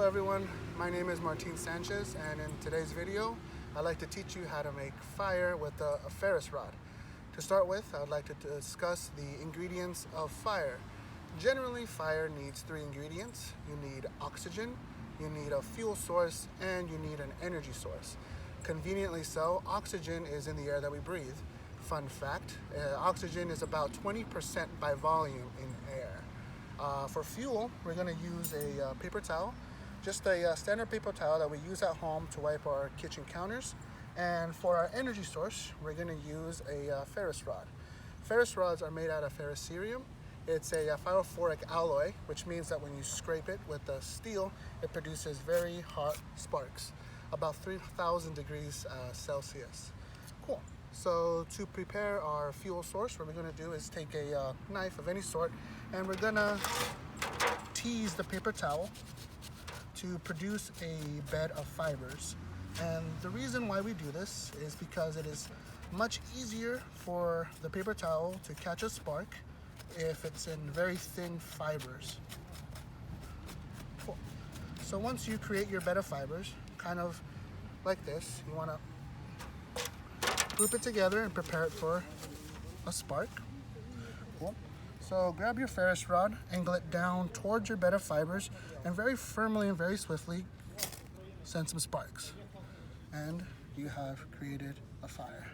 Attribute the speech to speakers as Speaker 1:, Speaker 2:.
Speaker 1: Hello everyone, my name is Martin Sanchez, and in today's video I'd like to teach you how to make fire with a ferro rod. To start with, I'd like to discuss the ingredients of fire. Generally, fire needs three ingredients. You need oxygen, you need a fuel source, and you need an energy source. Conveniently so, oxygen is in the air that we breathe. Fun fact, oxygen is about 20% by volume in air. For fuel, we're going to use a paper towel, just a standard paper towel that we use at home to wipe our kitchen counters. And for our energy source, we're going to use a ferrous rod. Ferrous rods are made out of ferrocerium. It's a ferrophoric alloy, which means that when you scrape it with the steel, it produces very hot sparks, about 3,000 degrees Celsius. Cool. So to prepare our fuel source, what we're going to do is take a knife of any sort, and we're going to tease the paper towel to produce a bed of fibers. And the reason why we do this is because it is much easier for the paper towel to catch a spark if it's in very thin fibers. Cool. So once you create your bed of fibers, kind of like this, you want to group it together and prepare it for a spark. Cool. So grab your ferrous rod, angle it down towards your bed of fibers, and very firmly and very swiftly send some sparks. And you have created a fire.